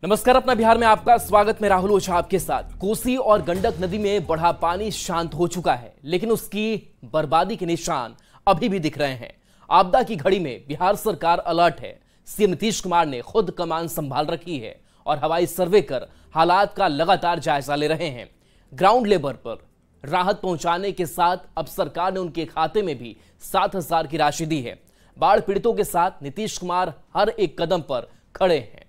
नमस्कार, अपना बिहार में आपका स्वागत। मैं राहुल ओझा आपके साथ। कोसी और गंडक नदी में बढ़ा पानी शांत हो चुका है, लेकिन उसकी बर्बादी के निशान अभी भी दिख रहे हैं। आपदा की घड़ी में बिहार सरकार अलर्ट है। सीएम नीतीश कुमार ने खुद कमान संभाल रखी है और हवाई सर्वे कर हालात का लगातार जायजा ले रहे हैं। ग्राउंड लेवल पर राहत पहुंचाने के साथ अब सरकार ने उनके खाते में भी 7,000 की राशि दी है। बाढ़ पीड़ितों के साथ नीतीश कुमार हर एक कदम पर खड़े हैं।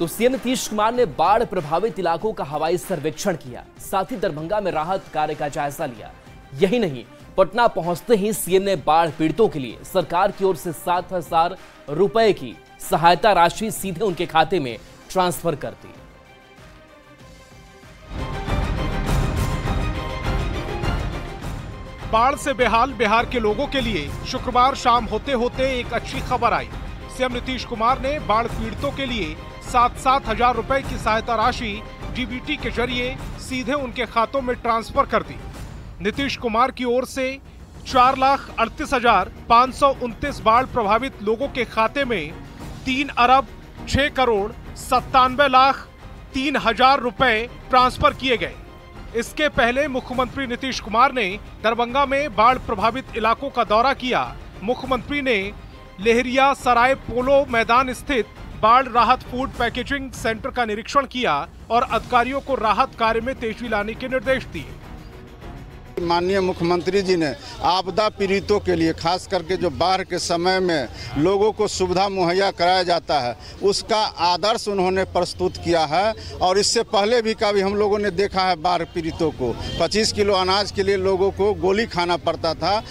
तो सीएम नीतीश कुमार ने बाढ़ प्रभावित इलाकों का हवाई सर्वेक्षण किया, साथ ही दरभंगा में राहत कार्य का जायजा लिया। यही नहीं, पटना पहुंचते ही सीएम ने बाढ़ पीड़ितों के लिए सरकार की ओर से 7,000 रुपए की सहायता राशि सीधे उनके खाते में ट्रांसफर कर दी। बाढ़ से बेहाल बिहार के लोगों के लिए शुक्रवार शाम होते होते एक अच्छी खबर आई। सीएम नीतीश कुमार ने बाढ़ पीड़ितों के लिए 7,000 रुपए की सहायता राशि डीबीटी के जरिए सीधे उनके खातों में ट्रांसफर कर दी। नीतीश कुमार की ओर से 4,38,529 बाढ़ प्रभावित लोगों के खाते में 3,06,97,03,000 रुपए ट्रांसफर किए गए। इसके पहले मुख्यमंत्री नीतीश कुमार ने दरभंगा में बाढ़ प्रभावित इलाकों का दौरा किया। मुख्यमंत्री ने लहरिया सराय पोलो मैदान स्थित बाढ़ राहत फूड पैकेजिंग सेंटर का निरीक्षण किया और अधिकारियों को राहत कार्य में तेजी लाने के निर्देश दिए। माननीय मुख्यमंत्री जी ने आपदा पीड़ितों के लिए खास करके जो बाढ़ के समय में लोगों को सुविधा मुहैया कराया जाता है, उसका आदर्श उन्होंने प्रस्तुत किया है। और इससे पहले भी कभी हम लोगों ने देखा है बाढ़ पीड़ितों को 25 किलो अनाज के लिए लोगों को गोली खाना पड़ता था।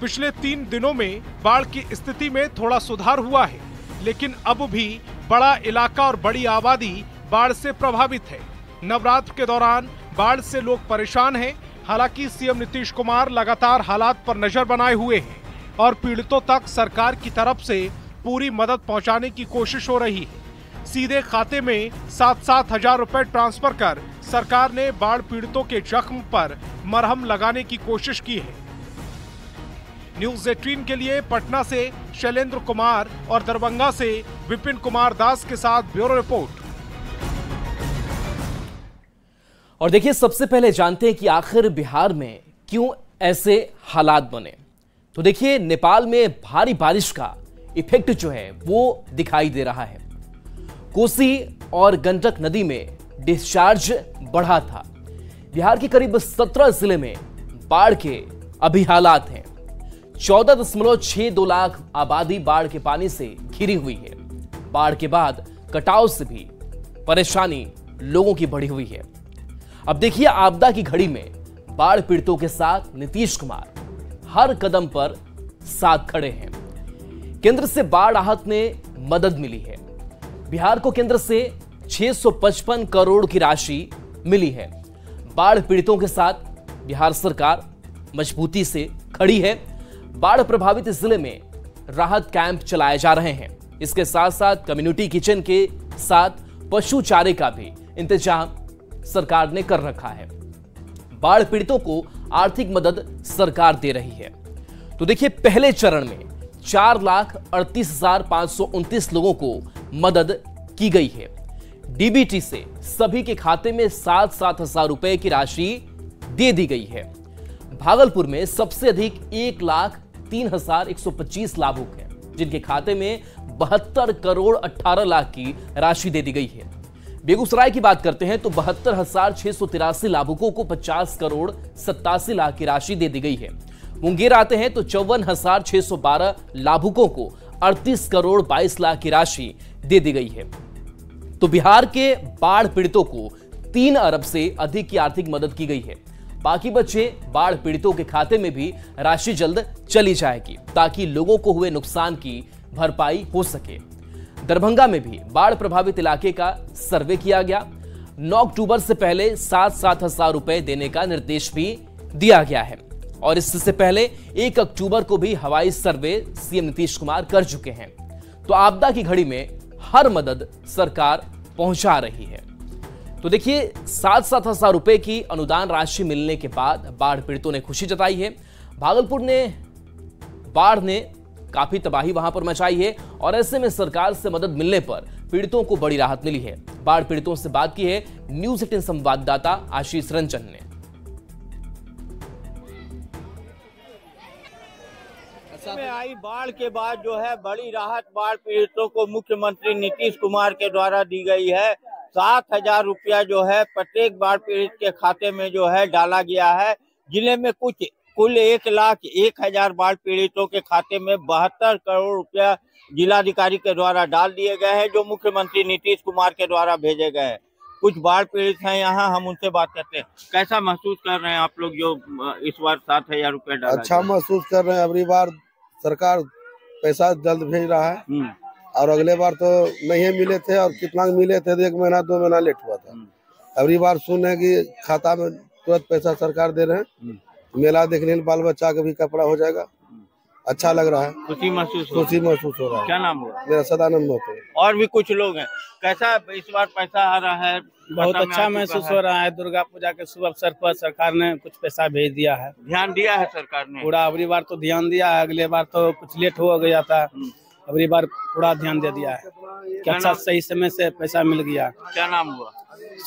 पिछले 3 दिनों में बाढ़ की स्थिति में थोड़ा सुधार हुआ है, लेकिन अब भी बड़ा इलाका और बड़ी आबादी बाढ़ से प्रभावित है। नवरात्र के दौरान बाढ़ से लोग परेशान हैं। हालांकि सीएम नीतीश कुमार लगातार हालात पर नजर बनाए हुए हैं और पीड़ितों तक सरकार की तरफ से पूरी मदद पहुंचाने की कोशिश हो रही है। सीधे खाते में 7,000 रुपए ट्रांसफर कर सरकार ने बाढ़ पीड़ितों के जख्म पर मरहम लगाने की कोशिश की है। न्यूज़ 18 के लिए पटना से शैलेंद्र कुमार और दरभंगा से विपिन कुमार दास के साथ ब्यूरो रिपोर्ट। और देखिए, सबसे पहले जानते हैं कि आखिर बिहार में क्यों ऐसे हालात बने। तो देखिए, नेपाल में भारी बारिश का इफेक्ट जो है वो दिखाई दे रहा है। कोसी और गंडक नदी में डिस्चार्ज बढ़ा था। बिहार के करीब 17 जिले में बाढ़ के अभी हालात हैं। 14.62 लाख आबादी बाढ़ के पानी से घिरी हुई है। बाढ़ के बाद कटाव से भी परेशानी लोगों की बढ़ी हुई है। अब देखिए, आपदा की घड़ी में बाढ़ पीड़ितों के साथ नीतीश कुमार हर कदम पर साथ खड़े हैं। केंद्र से बाढ़ राहत में मदद मिली है। बिहार को केंद्र से 655 करोड़ की राशि मिली है। बाढ़ पीड़ितों के साथ बिहार सरकार मजबूती से खड़ी है। बाढ़ प्रभावित जिले में राहत कैंप चलाए जा रहे हैं। इसके साथ साथ कम्युनिटी किचन के साथ पशु चारे का भी इंतजाम सरकार ने कर रखा है। बाढ़ पीड़ितों को आर्थिक मदद सरकार दे रही है। तो देखिए, पहले चरण में 4,38,529 लोगों को मदद की गई है। डीबीटी से सभी के खाते में 7,000 रुपए की राशि दे दी गई है। भागलपुर में सबसे अधिक 1,03,125 लाभुक हैं, जिनके खाते में 72 करोड़ 18 लाख की राशि दे दी गई है। बेगूसराय की बात करते हैं तो 72,683 लाभुकों को 50 करोड़ 87 लाख की राशि दे दी गई है। मुंगेर आते हैं तो 54,612 लाभुकों को 38 करोड़ 22 लाख की राशि दे दी गई है। तो बिहार के बाढ़ पीड़ितों को 3 अरब से अधिक की आर्थिक मदद की गई है। बाकी बचे बाढ़ पीड़ितों के खाते में भी राशि जल्द चली जाएगी, ताकि लोगों को हुए नुकसान की भरपाई हो सके। दरभंगा में भी बाढ़ प्रभावित इलाके का सर्वे किया गया। 9 अक्टूबर से पहले 7,000 रुपए देने का निर्देश भी दिया गया है। और इससे पहले 1 अक्टूबर को भी हवाई सर्वे सीएम नीतीश कुमार कर चुके हैं। तो आपदा की घड़ी में हर मदद सरकार पहुंचा रही है। तो देखिए 7-7 हजार रुपए की अनुदान राशि मिलने के बाद बाढ़ पीड़ितों ने खुशी जताई है। भागलपुर ने बाढ़ ने काफी तबाही वहां पर मचाई है और ऐसे में सरकार से मदद मिलने पर पीड़ितों को बड़ी राहत मिली है। बाढ़ पीड़ितों से बात की है न्यूज़ 18 संवाददाता आशीष रंजन ने। में आई बाढ़ के बाद जो है बड़ी राहत बाढ़ पीड़ितों को मुख्यमंत्री नीतीश कुमार के द्वारा दी गई है। 7,000 रुपया जो है प्रत्येक बाढ़ पीड़ित के खाते में जो है डाला गया है। जिले में कुल 1,01,000 बाढ़ पीड़ितों के खाते में 72 करोड़ रुपया जिलाधिकारी के द्वारा डाल दिए गए हैं, जो मुख्यमंत्री नीतीश कुमार के द्वारा भेजे गए हैं। कुछ बाढ़ पीड़ित हैं यहाँ, हम उनसे बात करते हैं। कैसा महसूस कर रहे हैं आप लोग जो इस बार 7,000 रुपया डाला? अच्छा महसूस कर रहे हैं। अगली बार सरकार पैसा जल्द भेज रहा है और अगले बार तो नहीं मिले थे और कितना मिले थे तो 1 महीना 2 महीना लेट हुआ था। अगली बार सुने कि खाता में तुरंत पैसा सरकार दे रहे हैं। मेला देखने में बाल बच्चा का भी कपड़ा हो जाएगा। अच्छा लग रहा है, खुशी महसूस हो रहा है। क्या नाम हुआ? मेरा सदानंद होता है। और भी कुछ लोग हैं। कैसा इस बार पैसा आ रहा है? बहुत अच्छा महसूस हो रहा है। दुर्गा पूजा के शुभ अवसर पर सरकार ने कुछ पैसा भेज दिया है। ध्यान दिया है सरकार ने पूरा। अगली बार तो ध्यान दिया है, अगले बार तो कुछ लेट हो गया था, अगली बार पूरा ध्यान दे दिया है कि अच्छा सही समय से पैसा मिल गया। क्या नाम हुआ?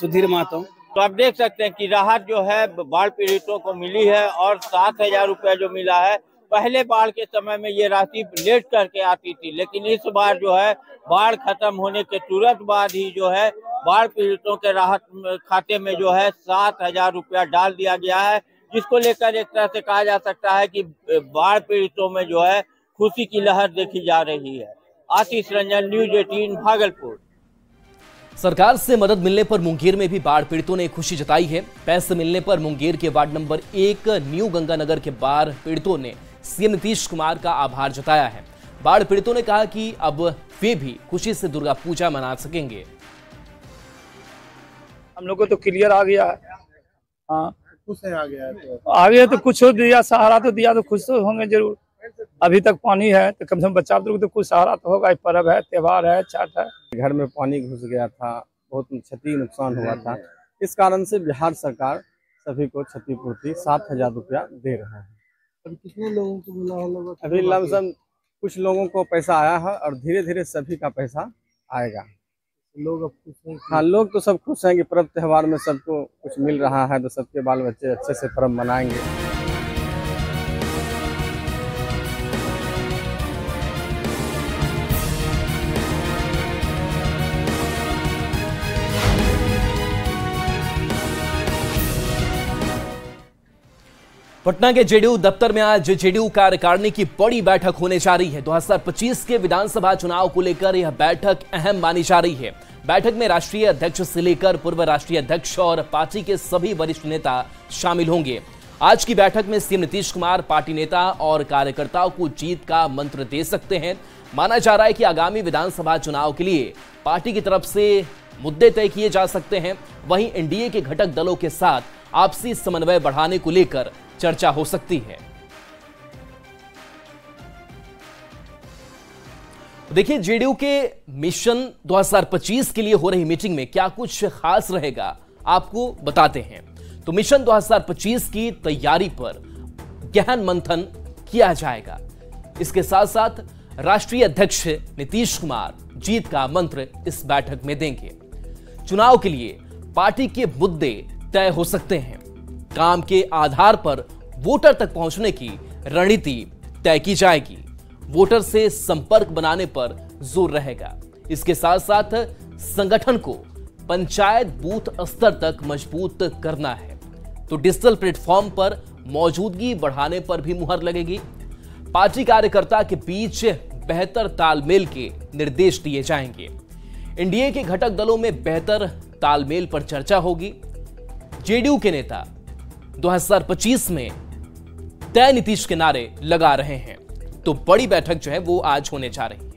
सुधीर महतो। तो आप देख सकते हैं कि राहत जो है बाढ़ पीड़ितों को मिली है और 7,000 रुपया जो मिला है। पहले बाढ़ के समय में ये राशि लेट करके आती थी, लेकिन इस बार जो है बाढ़ खत्म होने के तुरंत बाद ही जो है बाढ़ पीड़ितों के राहत खाते में जो है 7,000 रुपया डाल दिया गया है, जिसको लेकर एक तरह से कहा जा सकता है कि बाढ़ पीड़ितों में जो है खुशी की लहर देखी जा रही है। आशीष रंजन, न्यूज़ 18 भागलपुर। सरकार से मदद मिलने पर मुंगेर में भी बाढ़ पीड़ितों ने खुशी जताई है। पैसे मिलने पर मुंगेर के वार्ड नंबर 1 न्यू गंगानगर के बाढ़ पीड़ितों ने सीएम नीतीश कुमार का आभार जताया है। बाढ़ पीड़ितों ने कहा कि अब वे भी खुशी से दुर्गा पूजा मना सकेंगे। हम लोग को तो क्लियर आ गया है। हाँ, खुश है। आ गया तो कुछ हो दिया, सहारा तो दिया, तो खुश तो होंगे जरूर। अभी तक पानी है तो कम से कम बच्चा लोग तो कुछ सहारा तो होगा। पर्व है, त्योहार है, छठ है। घर में पानी घुस गया था, बहुत क्षति नुकसान हुआ था। इस कारण से बिहार सरकार सभी को क्षतिपूर्ति 7,000 रुपया दे रहा है। अभी कितने लोगों को मिला है? अभी लमसम कुछ लोगों को पैसा आया है और धीरे धीरे सभी का पैसा आएगा। लोग अब खुश हैं? हाँ, लोग तो सब खुश हैं कि पर्व त्योहार में सबको कुछ मिल रहा है, तो सबके बाल बच्चे अच्छे से पर्व मनाएंगे। पटना के जेडीयू दफ्तर में आज जेडीयू कार्यकारिणी की बड़ी बैठक होने जा रही है। 2025 के विधानसभा चुनाव को लेकर यह बैठक अहम मानी जा रही है। बैठक में राष्ट्रीय अध्यक्ष से लेकर पूर्व राष्ट्रीय अध्यक्ष और पार्टी के सभी वरिष्ठ नेता शामिल होंगे। आज की बैठक में सीएम नीतीश कुमार पार्टी नेता और कार्यकर्ताओं को जीत का मंत्र दे सकते हैं। माना जा रहा है कि आगामी विधानसभा चुनाव के लिए पार्टी की तरफ से मुद्दे तय किए जा सकते हैं। वहीं एनडीए के घटक दलों के साथ आपसी समन्वय बढ़ाने को लेकर चर्चा हो सकती है। देखिए जेडीयू के मिशन 2025 के लिए हो रही मीटिंग में क्या कुछ खास रहेगा, आपको बताते हैं। तो मिशन 2025 की तैयारी पर गहन मंथन किया जाएगा। इसके साथ साथ राष्ट्रीय अध्यक्ष नीतीश कुमार जीत का मंत्र इस बैठक में देंगे। चुनाव के लिए पार्टी के मुद्दे तय हो सकते हैं। काम के आधार पर वोटर तक पहुंचने की रणनीति तय की जाएगी। वोटर से संपर्क बनाने पर जोर रहेगा। इसके साथ साथ संगठन को पंचायत बूथ स्तर तक मजबूत करना है। तो डिजिटल प्लेटफॉर्म पर मौजूदगी बढ़ाने पर भी मुहर लगेगी। पार्टी कार्यकर्ता के बीच बेहतर तालमेल के निर्देश दिए जाएंगे। एनडीए के घटक दलों में बेहतर तालमेल पर चर्चा होगी। जेडीयू के नेता 2025 में तय नीतीश के नारे लगा रहे हैं। तो बड़ी बैठक जो है वो आज होने जा रही है।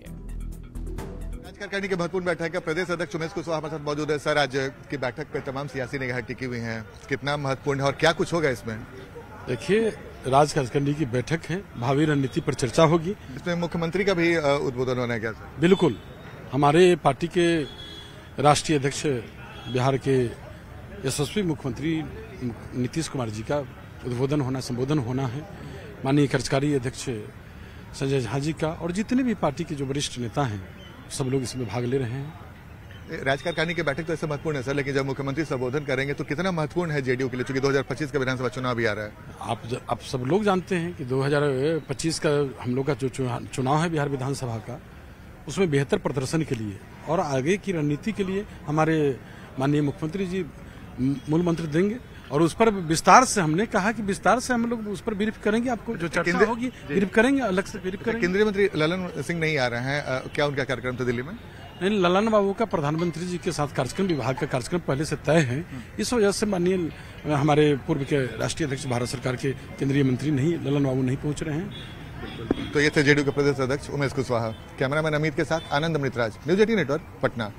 कार्यकारिणी की महत्वपूर्ण बैठक है। प्रदेश अध्यक्ष उमेश कुशवाहा हमारे साथ मौजूद है। सर, आज की बैठक पर तमाम सियासी निगाहें टिकी हुई हैं, कितना महत्वपूर्ण है और क्या कुछ होगा इसमें? देखिए, राज्य कार्यकारिणी की बैठक है, भावी रणनीति पर चर्चा होगी। इसमें मुख्यमंत्री का भी उद्बोधन होना है क्या सर? बिल्कुल, हमारे पार्टी के राष्ट्रीय अध्यक्ष बिहार के यशस्वी मुख्यमंत्री नीतीश कुमार जी का उद्बोधन होना, संबोधन होना है। माननीय कार्यकारी अध्यक्ष संजय झा जी का और जितने भी पार्टी के जो वरिष्ठ नेता हैं सब लोग इसमें भाग ले रहे हैं। राज्य कार्यकारिणी की बैठक तो ऐसे महत्वपूर्ण है सर, लेकिन जब मुख्यमंत्री संबोधन करेंगे तो कितना महत्वपूर्ण है जेडीयू के लिए, क्योंकि 2025 का विधानसभा चुनाव भी आ रहा है। आप सब लोग जानते हैं कि 2025 का हम लोग का जो चुनाव है बिहार विधानसभा का, उसमें बेहतर प्रदर्शन के लिए और आगे की रणनीति के लिए हमारे माननीय मुख्यमंत्री जी मूल मंत्र देंगे और उस पर विस्तार से हमने कहा कि विस्तार से हम लोग उस पर ब्रीफ करेंगे। आपको जो चर्चा होगी ब्रीफ करेंगे, अलग से ब्रीफ करेंगे। केंद्रीय मंत्री ललन सिंह नहीं आ रहे हैं, क्या उनका कार्यक्रम था दिल्ली में? नहीं, ललन बाबू का प्रधानमंत्री जी के साथ कार्यक्रम, विभाग का कार्यक्रम पहले से तय है। इस वजह से माननीय हमारे पूर्व के राष्ट्रीय अध्यक्ष भारत सरकार के केंद्रीय मंत्री नहीं, ललन बाबू नहीं पहुंच रहे हैं। तो ये थे जेडीयू के प्रदेश अध्यक्ष उमेश कुशवाहा। कैमरामैन अमित के साथ आनंद अमृतराज, न्यूज 18 नेटवर्क, पटना।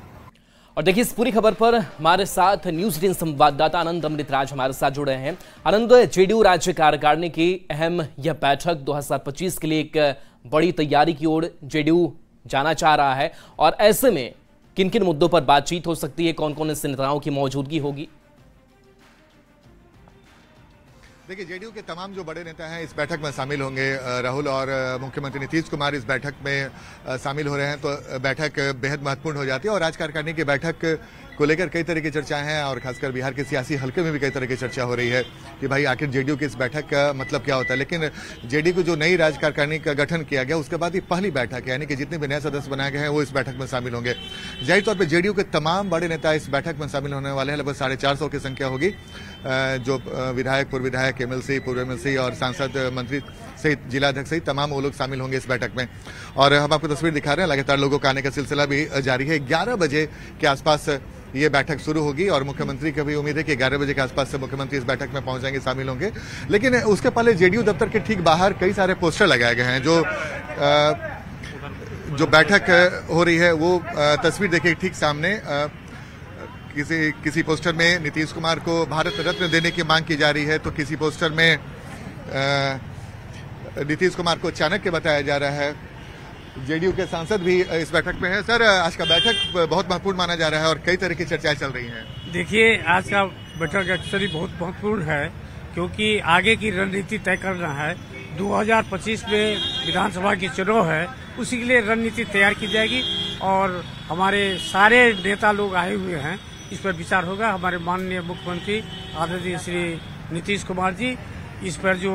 और देखिए इस पूरी खबर पर हमारे साथ न्यूज 18 संवाददाता आनंद अमृतराज हमारे साथ जुड़े हैं। आनंद, जेडीयू राज्य कार्यकारिणी की अहम यह बैठक 2025 के लिए एक बड़ी तैयारी की ओर जेडीयू जाना चाह रहा है, और ऐसे में किन किन मुद्दों पर बातचीत हो सकती है, कौन कौन ऐसे नेताओं की मौजूदगी होगी? देखिए, जेडीयू के तमाम जो बड़े नेता हैं इस बैठक में शामिल होंगे। राहुल और मुख्यमंत्री नीतीश कुमार इस बैठक में शामिल हो रहे हैं, तो बैठक बेहद महत्वपूर्ण हो जाती है। और राज्य कार्यकारिणी की बैठक को लेकर कई तरह की चर्चाएं हैं और खासकर बिहार के सियासी हलके में भी कई तरह की चर्चा हो रही है कि भाई आखिर जेडीयू की इस बैठक का मतलब क्या होता है। लेकिन जेडीयू को जो नई राज्य कार्यकारिणी का गठन किया गया उसके बाद ये पहली बैठक है, यानी कि जितने भी नए सदस्य बनाए गए हैं वो इस बैठक में शामिल होंगे। जाहिर तौर पर जेडीयू के तमाम बड़े नेता इस बैठक में शामिल होने वाले हैं। लगभग 450 की संख्या होगी, जो विधायक, पूर्व विधायक, एमएलसी, पूर्व एमएलसी और सांसद, मंत्री सहित जिलाध्यक्ष सहित तमाम वो लोग शामिल होंगे इस बैठक में। और हम आपको तस्वीर दिखा रहे हैं, लगातार लोगों का आने का सिलसिला भी जारी है। 11 बजे के आसपास ये बैठक शुरू होगी और मुख्यमंत्री की भी उम्मीद है कि 11 बजे के आसपास से मुख्यमंत्री इस बैठक में पहुंच जाएंगे, शामिल होंगे। लेकिन उसके पहले जेडीयू दफ्तर के ठीक बाहर कई सारे पोस्टर लगाए गए हैं। जो बैठक हो रही है वो तस्वीर देखिए ठीक सामने, किसी पोस्टर में नीतीश कुमार को भारत रत्न देने की मांग की जा रही है, तो किसी पोस्टर में नीतीश कुमार को चाणक्य बताया जा रहा है। जेडीयू के सांसद भी इस बैठक में हैं। सर, आज का बैठक बहुत महत्वपूर्ण माना जा रहा है और कई तरह की चर्चाएं चल रही हैं। देखिए, आज का बैठक एक्चुअली बहुत महत्वपूर्ण है, क्योंकि आगे की रणनीति तय करना है। 2025 में विधानसभा की चुनाव है, उसी के लिए रणनीति तैयार की जाएगी और हमारे सारे नेता लोग आए हुए हैं, इस पर विचार होगा। हमारे माननीय मुख्यमंत्री आदरणीय श्री नीतीश कुमार जी इस पर जो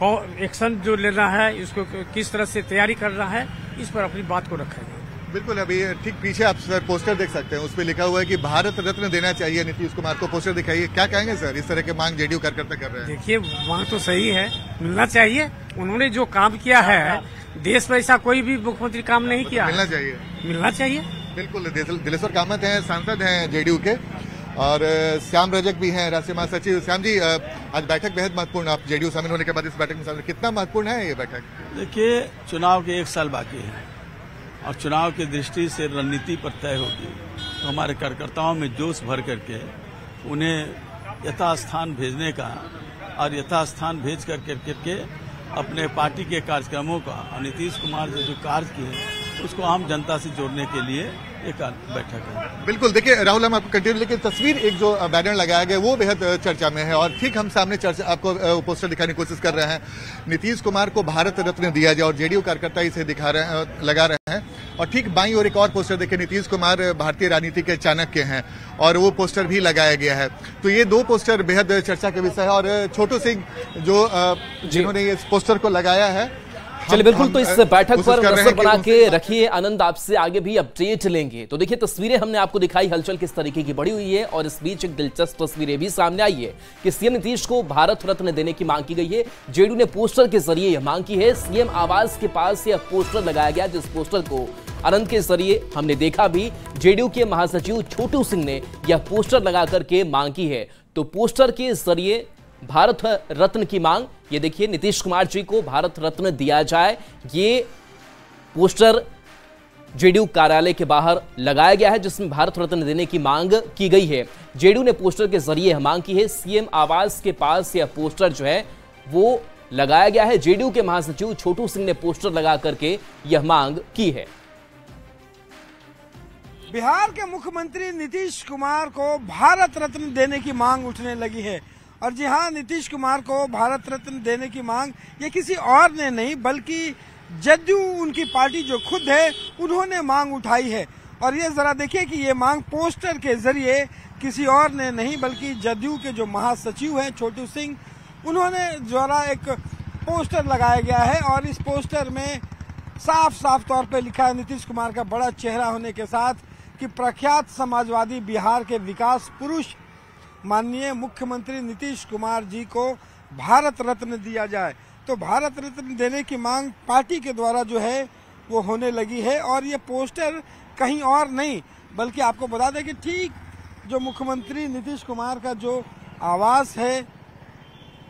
एक्शन जो लेना है, इसको किस तरह से तैयारी करना है, इस पर अपनी बात को रखेंगे। बिल्कुल, अभी ठीक पीछे आप सर पोस्टर देख सकते हैं, उस पर लिखा हुआ है कि भारत रत्न देना चाहिए नीतीश कुमार को। पोस्टर दिखाइए, क्या कहेंगे सर, इस तरह के मांग जेडीयू कार्यकर्ता कर रहे हैं? देखिए, मांग तो सही है, मिलना चाहिए। उन्होंने जो काम किया है देश में, ऐसा कोई भी मुख्यमंत्री काम नहीं किया, मिलना चाहिए। बिल्कुल, दिलेश्वर कामत हैं, सांसद हैं जेडीयू के, और श्याम रजक भी हैं, राष्ट्रीय महासचिव। श्याम जी, आज बैठक बेहद महत्वपूर्ण, आप जेडीयू शामिल होने के बाद इस बैठक में शामिल, कितना महत्वपूर्ण है ये बैठक? देखिए, चुनाव के 1 साल बाकी है और चुनाव की दृष्टि से रणनीति पर तय होगी, तो हमारे कार्यकर्ताओं में जोश भर करके उन्हें यथास्थान भेजने का और यथास्थान भेज करके अपने पार्टी के कार्यक्रमों का और नीतीश कुमार ने जो कार्य किए उसको आम जनता से जोड़ने के लिए एक बैठक है। बिल्कुल, देखिए राहुल, हम आपको कंटिन्यू, लेकिन तस्वीर एक जो बैनर लगाया गया वो बेहद चर्चा में है और ठीक हम सामने चर्चा आपको पोस्टर दिखाने की कोशिश कर रहे हैं। नीतीश कुमार को भारत रत्न दिया जाए और जेडीयू कार्यकर्ता इसे दिखा रहे हैं, लगा रहे हैं। और ठीक बाईं ओर एक और पोस्टर देखिए, नीतीश कुमार भारतीय राजनीति के चाणक्य हैं और वो पोस्टर भी लगाया गया है। तो ये 2 पोस्टर बेहद चर्चा के विषय है और छोटू सिंह जो जिन्होंने इस पोस्टर को लगाया है। चलिए, बिल्कुल, तो इस बैठक पर नजर बना के रखिए। आनंद, आपसे आगे भी अपडेट लेंगे। तो देखिए, तस्वीरें हमने आपको दिखाई, हलचल किस तरीके की बढ़ी हुई है और इस बीच एक दिलचस्प तस्वीरें भी सामने आई है कि सीएम नीतीश को भारत रत्न देने की मांग की गई है। जेडीयू ने पोस्टर के जरिए यह मांग की है। सीएम आवास के पास यह पोस्टर लगाया गया, जिस पोस्टर को आनंद के जरिए हमने देखा भी। जेडीयू के महासचिव छोटू सिंह ने यह पोस्टर लगा करके मांग की है। तो पोस्टर के जरिए भारत रत्न की मांग, ये देखिए, नीतीश कुमार जी को भारत रत्न दिया जाए, ये पोस्टर जेडीयू कार्यालय के बाहर लगाया गया है, जिसमें भारत रत्न देने की मांग की गई है। जेडीयू ने पोस्टर के जरिए मांग की है। सीएम आवास के पास यह पोस्टर जो है वो लगाया गया है। जेडीयू के महासचिव छोटू सिंह ने पोस्टर लगा करके यह मांग की है। बिहार के मुख्यमंत्री नीतीश कुमार को भारत रत्न देने की मांग उठने लगी है। और जी हाँ, नीतीश कुमार को भारत रत्न देने की मांग ये किसी और ने नहीं बल्कि जदयू उनकी पार्टी जो खुद है उन्होंने मांग उठाई है। और ये जरा देखिए कि ये मांग पोस्टर के जरिए किसी और ने नहीं बल्कि जदयू के जो महासचिव हैं छोटू सिंह, उन्होंने द्वारा एक पोस्टर लगाया गया है। और इस पोस्टर में साफ साफ तौर पे लिखा है नीतीश कुमार का बड़ा चेहरा होने के साथ कि प्रख्यात समाजवादी बिहार के विकास पुरुष माननीय मुख्यमंत्री नीतीश कुमार जी को भारत रत्न दिया जाए। तो भारत रत्न देने की मांग पार्टी के द्वारा जो है वो होने लगी है। और ये पोस्टर कहीं और नहीं बल्कि आपको बता दें कि ठीक जो मुख्यमंत्री नीतीश कुमार का जो आवास है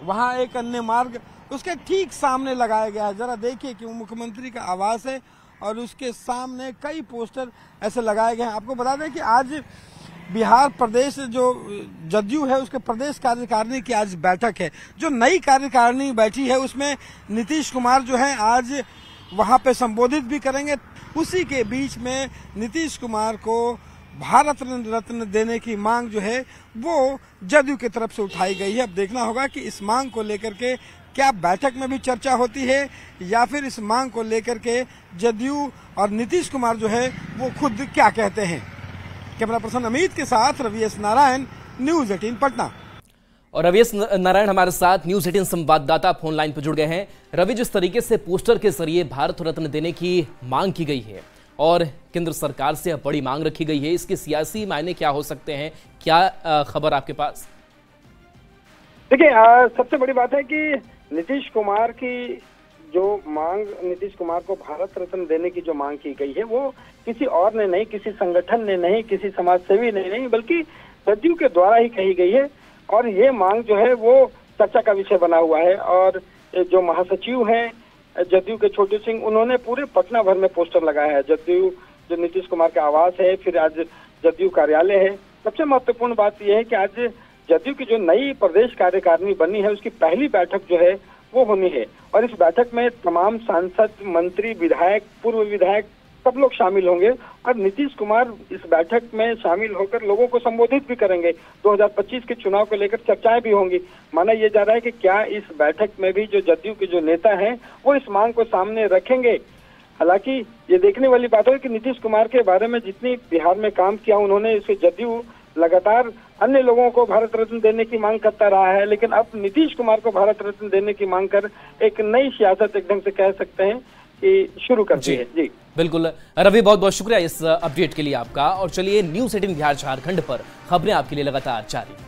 वहाँ एक अन्य मार्ग उसके ठीक सामने लगाया गया है। जरा देखिए कि वो मुख्यमंत्री का आवास है और उसके सामने कई पोस्टर ऐसे लगाए गए हैं। आपको बता दें कि आज बिहार प्रदेश जो जदयू है उसके प्रदेश कार्यकारिणी की आज बैठक है। जो नई कार्यकारिणी बैठी है उसमें नीतीश कुमार जो है आज वहां पे संबोधित भी करेंगे। उसी के बीच में नीतीश कुमार को भारत रत्न देने की मांग जो है वो जदयू की तरफ से उठाई गई है। अब देखना होगा कि इस मांग को लेकर के क्या बैठक में भी चर्चा होती है या फिर इस मांग को लेकर के जदयू और नीतीश कुमार जो है वो खुद क्या कहते हैं। कैमरा पर्सन अमित के साथ रवि एस नारायण, न्यूज 18 पटना। और रवि एस नारायण हमारे साथ न्यूज 18 संवाददाता फोन लाइन पर जुड़ गए हैं। रवि, जिस तरीके से पोस्टर के जरिए भारत रत्न देने की मांग की गई है और केंद्र सरकार से बड़ी मांग रखी गई है, इसके सियासी मायने क्या हो सकते हैं, क्या खबर आपके पास? देखिए, सबसे बड़ी बात है कि नीतीश कुमार की जो मांग, नीतीश कुमार को भारत रत्न देने की जो मांग की गई है वो किसी और ने नहीं, किसी संगठन ने नहीं, किसी समाजसेवी ने नहीं बल्कि जदयू के द्वारा ही कही गई है। और ये मांग जो है वो चर्चा का विषय बना हुआ है। और जो महासचिव हैं जदयू के छोटू सिंह, उन्होंने पूरे पटना भर में पोस्टर लगाया है। जदयू जो नीतीश कुमार का आवास है, फिर आज जदयू कार्यालय है। सबसे महत्वपूर्ण बात यह है कि आज जदयू की जो नई प्रदेश कार्यकारिणी बनी है उसकी पहली बैठक जो है वो होनी है। और इस बैठक में तमाम सांसद, मंत्री, विधायक, पूर्व विधायक सब लोग शामिल होंगे। और नीतीश कुमार इस बैठक में शामिल होकर लोगों को संबोधित भी करेंगे। 2025 के चुनाव को लेकर चर्चाएं भी होंगी। माना यह जा रहा है कि क्या इस बैठक में भी जो जदयू के जो नेता हैं वो इस मांग को सामने रखेंगे। हालांकि ये देखने वाली बात है कि नीतीश कुमार के बारे में जितनी बिहार में काम किया उन्होंने, इससे जदयू लगातार अन्य लोगों को भारत रत्न देने की मांग करता रहा है, लेकिन अब नीतीश कुमार को भारत रत्न देने की मांग कर एक नई सियासत एक ढंग से कह सकते हैं कि शुरू कर दी है। जी बिल्कुल रवि, बहुत बहुत शुक्रिया इस अपडेट के लिए आपका। और चलिए न्यूज 18 बिहार झारखंड पर खबरें आपके लिए लगातार जारी।